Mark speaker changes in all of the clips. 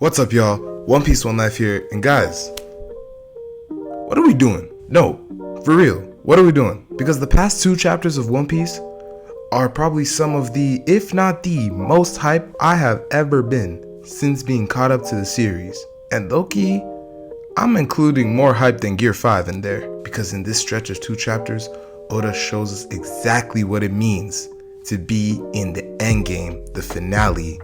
Speaker 1: What's up, y'all? One Piece, One Life here, and guys, what are we doing? No, for real, what are we doing? Because the past 2 chapters of One Piece are probably some of the, if not the most hype I have ever been since being caught up to the series. And low-key, I'm including more hype than Gear 5 in there, because in this stretch of 2 chapters, Oda shows us exactly what it means to be in the endgame, the finale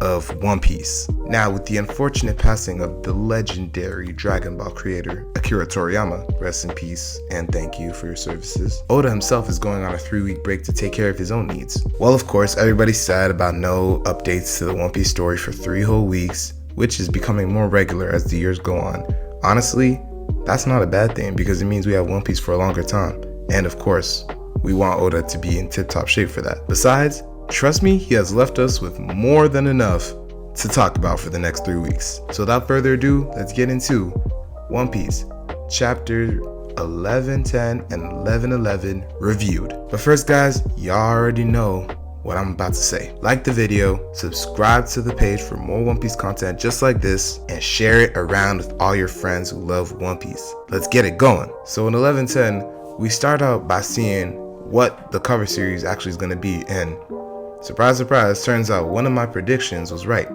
Speaker 1: of One Piece. Now, with the unfortunate passing of the legendary Dragon Ball creator Akira Toriyama, rest in peace and thank you for your services, Oda himself is going on a 3-week break to take care of his own needs. Well, of course, everybody's sad about no updates to the One Piece story for 3 whole weeks, which is becoming more regular as the years go on. Honestly, that's not a bad thing because it means we have One Piece for a longer time. And of course, we want Oda to be in tip-top shape for that. Besides, trust me, he has left us with more than enough to talk about for the next 3 weeks. So without further ado, let's get into One Piece Chapter 1110 and 1111 reviewed. But first, guys, y'all already know what I'm about to say. Like the video, subscribe to the page for more One Piece content just like this, and share it around with all your friends who love One Piece. Let's get it going. So in 1110, we start out by seeing what the cover series actually is going to be, and surprise, surprise, turns out one of my predictions was right.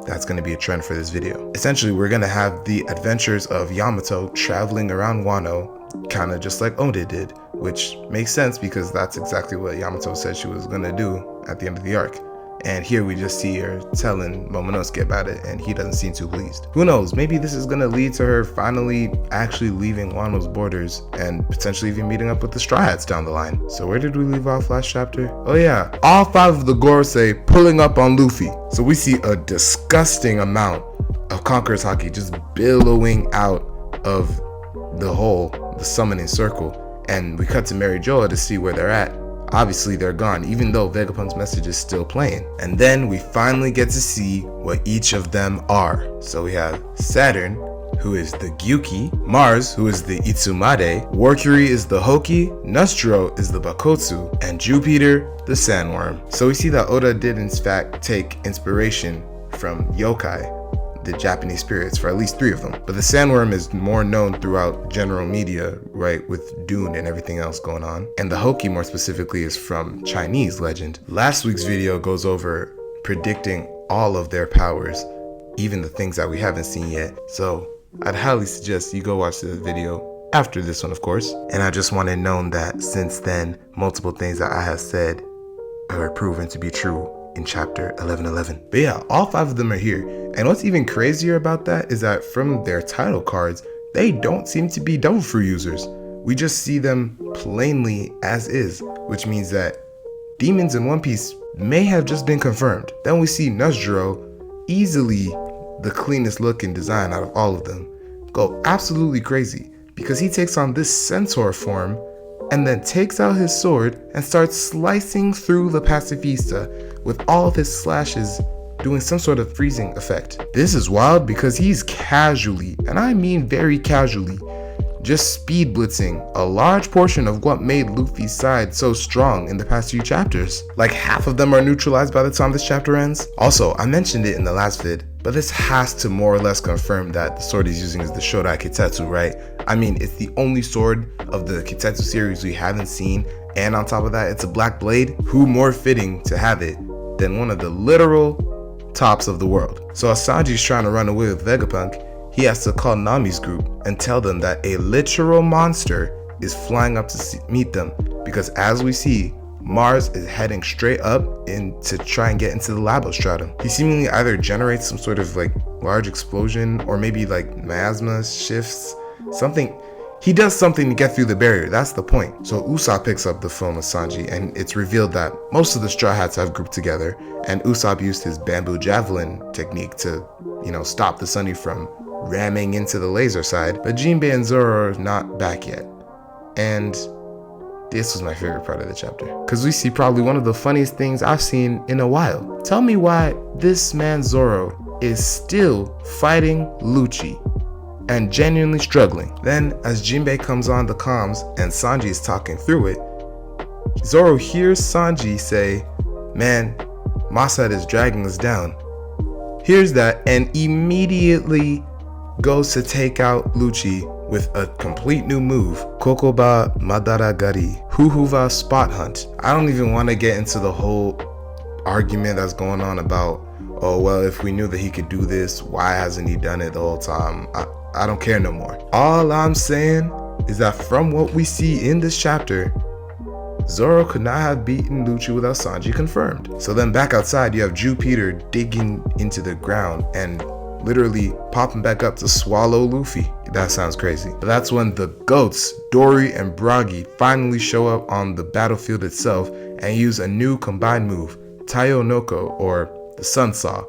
Speaker 1: That's going to be a trend for this video. Essentially, we're going to have the adventures of Yamato traveling around Wano, kind of just like Oda did, which makes sense because that's exactly what Yamato said she was going to do at the end of the arc. And here we just see her telling Momonosuke about it, and he doesn't seem too pleased. Who knows, maybe this is going to lead to her finally actually leaving Wano's borders and potentially even meeting up with the Straw Hats down the line. So where did we leave off last chapter? Oh yeah, all 5 of the Gorosei pulling up on Luffy. So we see a disgusting amount of Conqueror's Haki just billowing out of the hole, the summoning circle. And we cut to Mary Joa to see where they're at. Obviously they're gone, even though Vegapunk's message is still playing. And then we finally get to see what each of them are. So we have Saturn, who is the Gyuki, Mars, who is the Itsumade, Mercury is the Hoki, Nostro is the Bakotsu, and Jupiter, the Sandworm. So we see that Oda did in fact take inspiration from Yokai, the Japanese spirits, for at least 3 of them. But the Sandworm is more known throughout general media, right, with Dune and everything else going on. And the Hoki, more specifically, is from Chinese legend. Last week's video goes over predicting all of their powers, even the things that we haven't seen yet. So I'd highly suggest you go watch the video after this one, of course. And I just want it known that since then, multiple things that I have said are proven to be true in chapter 1111. But yeah, all 5 of them are here. And what's even crazier about that is that from their title cards, they don't seem to be devil fruit users. We just see them plainly as is, which means that demons in One Piece may have just been confirmed. Then we see Nostro, easily the cleanest looking design out of all of them, go absolutely crazy because he takes on this centaur form and then takes out his sword and starts slicing through the pacifista with all of his slashes doing some sort of freezing effect. This is wild because he's casually, and I mean very casually, just speed blitzing a large portion of what made Luffy's side so strong in the past few chapters. Like half of them are neutralized by the time this chapter ends. Also, I mentioned it in the last vid, but this has to more or less confirm that the sword he's using is the Shodai Kitetsu, right? I mean, it's the only sword of the Kitetsu series we haven't seen, and on top of that, it's a black blade. Who more fitting to have it than one of the literal tops of the world? So as Sanji's trying to run away with Vegapunk, he has to call Nami's group and tell them that a literal monster is flying up to meet them, because as we see, Mars is heading straight up to try and get into the Labostratum. He seemingly either generates some sort of like large explosion, or maybe like miasma shifts, something. He does something to get through the barrier, that's the point. So Usopp picks up the phone with Sanji, and it's revealed that most of the Straw Hats have grouped together, and Usopp used his bamboo javelin technique to, stop the Sunny from ramming into the laser side. But Jinbei and Zoro are not back yet. And this was my favorite part of the chapter, because we see probably one of the funniest things I've seen in a while. Tell me why this man Zoro is still fighting Lucci and genuinely struggling. Then as Jinbei comes on the comms and Sanji is talking through it, Zoro hears Sanji say, "Man, Mossad is dragging us down. hears that and immediately goes to take out Lucci with a complete new move, Kokoba Madaragari, Huhuva Spot Hunt. I don't even want to get into the whole argument that's going on about, oh, well, if we knew that he could do this, why hasn't he done it the whole time? I don't care no more. All I'm saying is that from what we see in this chapter, Zoro could not have beaten Lucci without Sanji confirmed. So then back outside, you have Jupiter digging into the ground and literally popping back up to swallow Luffy. That sounds crazy. But that's when the goats, Dory and Bragi, finally show up on the battlefield itself and use a new combined move, Taiyo Noko, or the Sun Saw,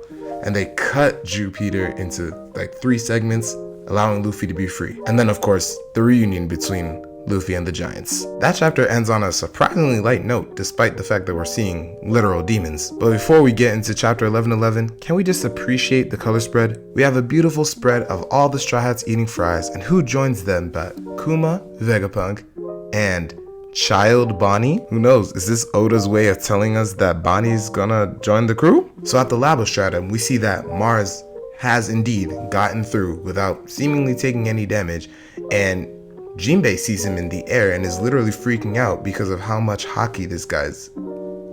Speaker 1: and they cut Jupiter into like 3 segments, allowing Luffy to be free. And then of course, the reunion between Luffy and the Giants. That chapter ends on a surprisingly light note, despite the fact that we're seeing literal demons. But before we get into chapter 11:11, can we just appreciate the color spread? We have a beautiful spread of all the Straw Hats eating fries, and who joins them but Kuma, Vegapunk, and Child Bonnie? Who knows, is this Oda's way of telling us that Bonnie's gonna join the crew? So at the Labostratum, we see that Mars has indeed gotten through without seemingly taking any damage, and Jinbei sees him in the air and is literally freaking out because of how much haki this guy's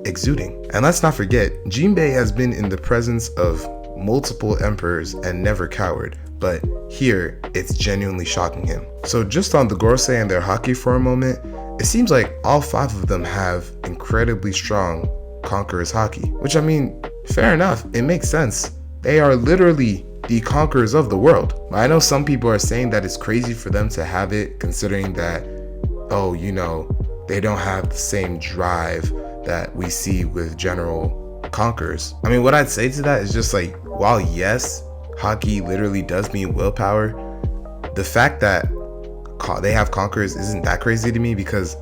Speaker 1: exuding. And let's not forget, Jinbei has been in the presence of multiple emperors and never cowered, but here it's genuinely shocking him. So just on the Gorosei and their haki for a moment, it seems like all 5 of them have incredibly strong Conqueror's haki, which, I mean, fair enough, it makes sense. They are literally the conquerors of the world. I know some people are saying that it's crazy for them to have it, considering that, oh, you know, they don't have the same drive that we see with general conquerors. I mean, what I'd say to that is just like, while yes, haki literally does mean willpower, the fact that they have conquerors isn't that crazy to me, because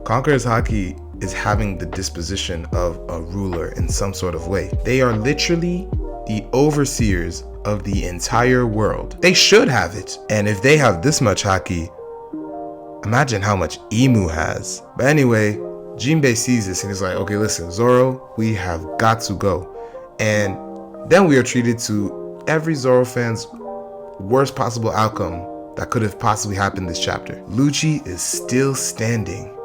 Speaker 1: conquerors haki is having the disposition of a ruler in some sort of way. They are literally the overseers of the entire world. They should have it. And if they have this much haki, imagine how much Imu has. But anyway, Jinbei sees this and he's like, okay, listen, Zoro, we have got to go. And then we are treated to every Zoro fan's worst possible outcome that could have possibly happened this chapter. Lucci is still standing,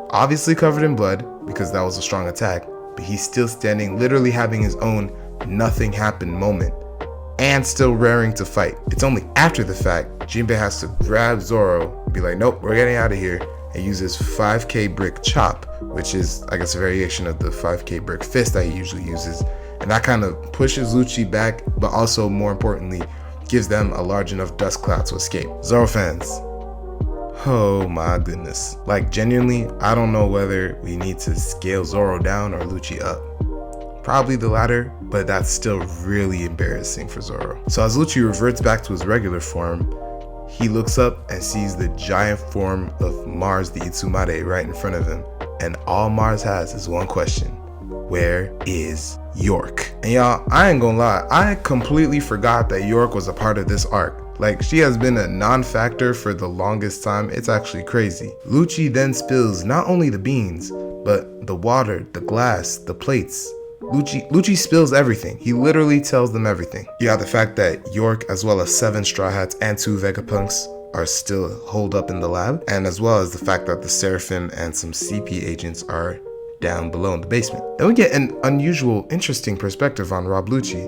Speaker 1: obviously covered in blood because that was a strong attack, but he's still standing, literally having his own nothing happened moment, and still raring to fight. It's only after the fact Jinbei has to grab Zoro, be like, nope, we're getting out of here, and use his 5k brick chop, which is, I guess, a variation of the 5k brick fist that he usually uses. And that kind of pushes Lucci back, but also, more importantly, gives them a large enough dust cloud to escape. Zoro fans, oh my goodness. Like, genuinely, I don't know whether we need to scale Zoro down or Lucci up. Probably the latter, but that's still really embarrassing for Zoro. So as Lucci reverts back to his regular form, he looks up and sees the giant form of Mars the Itsumare right in front of him. And all Mars has is one question: where is York? And y'all, I ain't gonna lie, I completely forgot that York was a part of this arc. Like, she has been a non-factor for the longest time. It's actually crazy. Lucci then spills not only the beans, but the water, the glass, the plates. Lucci spills everything. He literally tells them everything. You have the fact that York, as well as 7 Straw Hats and 2 Vegapunks, are still holed up in the lab, and as well as the fact that the Seraphim and some CP agents are down below in the basement. Then we get an unusual, interesting perspective on Rob Lucci,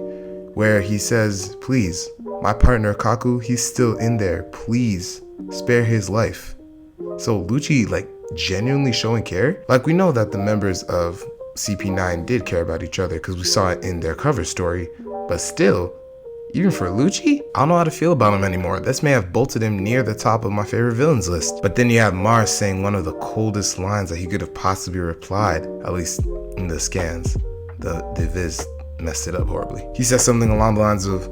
Speaker 1: where he says, please, my partner Kaku, he's still in there. Please, spare his life. So Lucci, like, genuinely showing care? Like, we know that the members of CP9 did care about each other because we saw it in their cover story, but still, even for Lucci, I don't know how to feel about him anymore. This may have bolted him near the top of my favorite villains list. But then you have Mars saying one of the coldest lines that he could have possibly replied, at least in the scans. The Viz messed it up horribly. He says something along the lines of,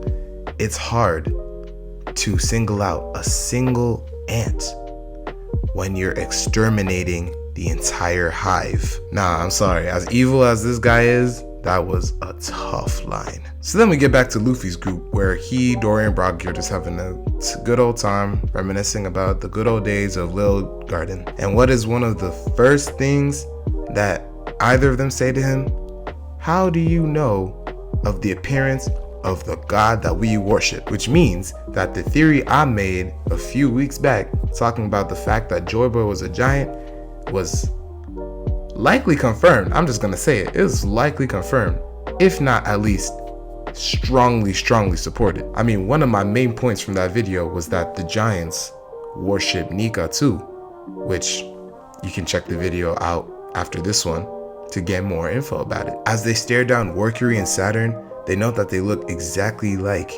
Speaker 1: it's hard to single out a single ant when you're exterminating the entire hive. Nah, I'm sorry. As evil as this guy is, that was a tough line. So then we get back to Luffy's group, where he, Dory, and Brock are just having a good old time, reminiscing about the good old days of Lil Garden. And what is one of the first things that either of them say to him? How do you know of the appearance of the god that we worship, which means that the theory I made a few weeks back talking about the fact that Joy Boy was a giant was likely confirmed. I'm just gonna say it. It was likely confirmed, if not at least strongly supported. I mean, one of my main points from that video was that the giants worship Nika too, which you can check the video out after this one to get more info about it. As they stare down Mercury and Saturn, they note that they look exactly like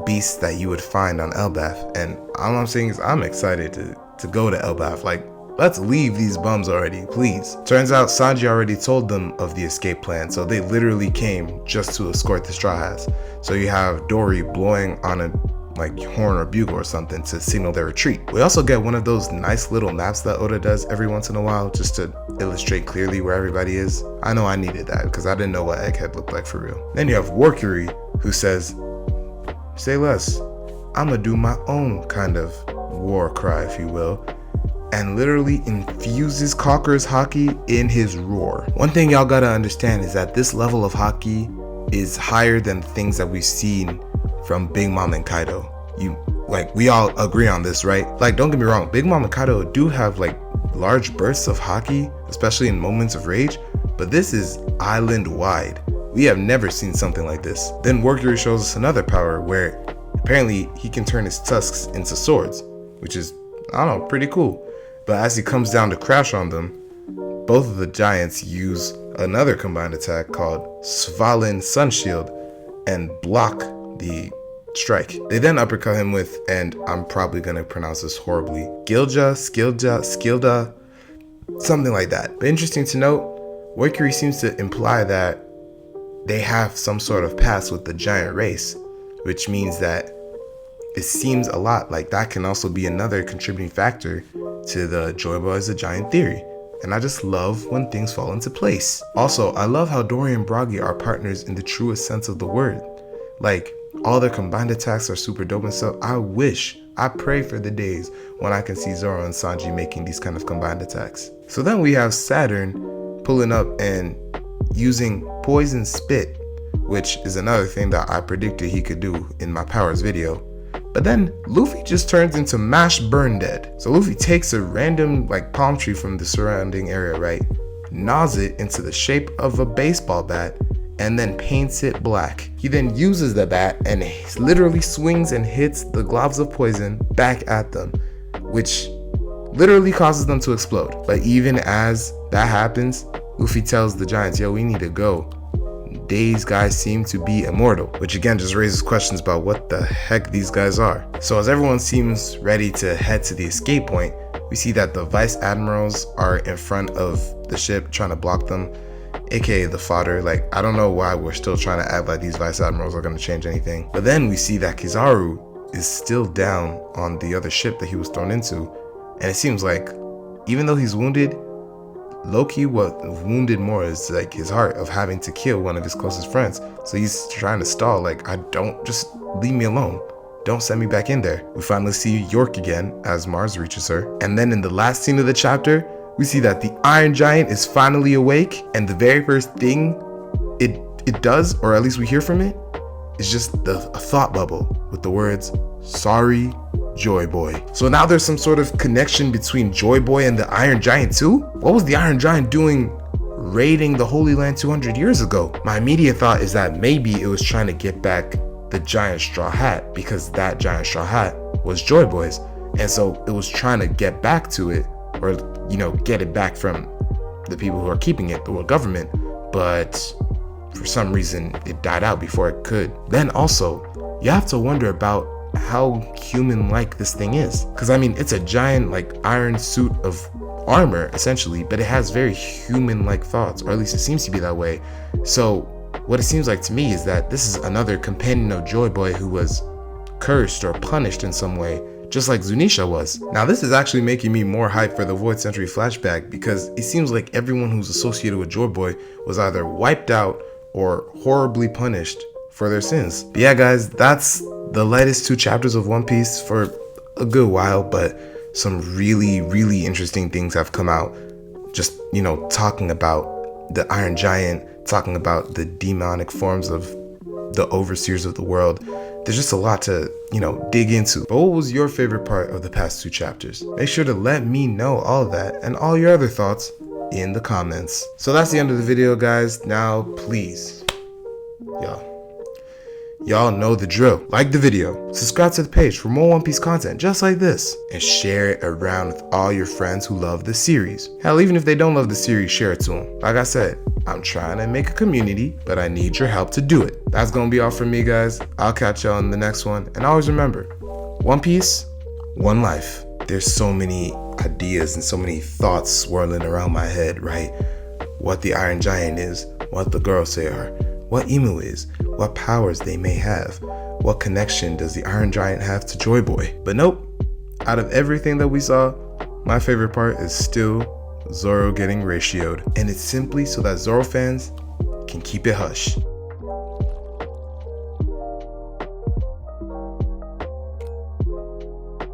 Speaker 1: beasts that you would find on Elbaf, and all I'm saying is I'm excited to go to Elbaf. Like, let's leave these bums already, please. Turns out Sanji already told them of the escape plan, so they literally came just to escort the Straw Hats. So you have Dory blowing on a horn or bugle or something to signal their retreat. We also get one of those nice little maps that Oda does every once in a while just to illustrate clearly where everybody is. I know I needed that because I didn't know what Egghead looked like for real. Then you have Mercury, who says, "Say less, I'ma do my own kind of war cry, if you will," and literally infuses Conqueror's haki in his roar. One thing y'all gotta understand is that this level of haki is higher than things that we've seen from Big Mom and Kaido. We all agree on this, right? Like, don't get me wrong, Big Mom and Kaido do have large bursts of haki, especially in moments of rage, but this is island wide. We have never seen something like this. Then Mercury shows us another power where apparently he can turn his tusks into swords, which is, I don't know, pretty cool. But as he comes down to crash on them, both of the giants use another combined attack called Svalin Sunshield and block the strike. They then uppercut him with, and I'm probably gonna pronounce this horribly, Skilda, something like that. But interesting to note, Mercury seems to imply that they have some sort of past with the giant race, which means that it seems a lot like that can also be another contributing factor to the Joy Boy as a giant theory. And I just love when things fall into place. Also, I love how Dory and Bragi are partners in the truest sense of the word. Like, all their combined attacks are super dope and stuff. I pray for the days when I can see Zoro and Sanji making these kind of combined attacks. So then we have Saturn pulling up and using Poison Spit, which is another thing that I predicted he could do in my powers video. But then Luffy just turns into Mash Burn Dead. So Luffy takes a random palm tree from the surrounding area, right? Gnaws it into the shape of a baseball bat and then paints it black. He then uses the bat and literally swings and hits the globs of poison back at them, which literally causes them to explode. But even as that happens, Luffy tells the giants, yo, we need to go. These guys seem to be immortal, which again just raises questions about what the heck these guys are. So as everyone seems ready to head to the escape point, we see that the vice admirals are in front of the ship trying to block them, aka the fodder. I don't know why we're still trying to act like these vice admirals are going to change anything. But then we see that Kizaru is still down on the other ship that he was thrown into, and it seems like even though he's wounded, Loki, what wounded more is his heart of having to kill one of his closest friends. So he's trying to stall, just leave me alone. Don't send me back in there. We finally see York again as Mars reaches her. And then in the last scene of the chapter, we see that the Iron Giant is finally awake, and the very first thing it does, or at least we hear from it, is just a thought bubble with the words, "Sorry, Joy Boy." So now there's some sort of connection between Joy Boy and the Iron Giant too? What was the Iron Giant doing raiding the Holy Land 200 years ago? My immediate thought is that maybe it was trying to get back the giant straw hat, because that giant straw hat was Joy Boy's. And so it was trying to get back to it, or get it back from the people who are keeping it, the world government. But for some reason it died out before it could. Then also, you have to wonder about how human-like this thing is, because I mean, it's a giant iron suit of armor essentially, but it has very human-like thoughts, or at least it seems to be that way. So what it seems like to me is that this is another companion of Joy Boy who was cursed or punished in some way, just like Zunisha was. Now this is actually making me more hyped for the Void Century flashback, because it seems like everyone who's associated with Joy Boy was either wiped out or horribly punished for their sins. But yeah guys, that's the latest 2 chapters of One Piece for a good while, but some really interesting things have come out. Just, talking about the Iron Giant, talking about the demonic forms of the overseers of the world. There's just a lot to, dig into. But what was your favorite part of the past 2 chapters? Make sure to let me know all of that and all your other thoughts in the comments. So that's the end of the video, guys. Now, please, y'all know the drill. Like the video, subscribe to the page for more One Piece content just like this, and share it around with all your friends who love the series. Hell, even if they don't love the series, share it to them. Like I said, I'm trying to make a community, but I need your help to do it. That's gonna be all from me, guys. I'll catch y'all in the next one. And always remember, One Piece, one life. There's so many ideas and so many thoughts swirling around my head, right? What the Iron Giant is, what the girls say are, what Emu is, what powers they may have, what connection does the Iron Giant have to Joy Boy. But nope, out of everything that we saw, my favorite part is still Zoro getting ratioed. And it's simply so that Zoro fans can keep it hush.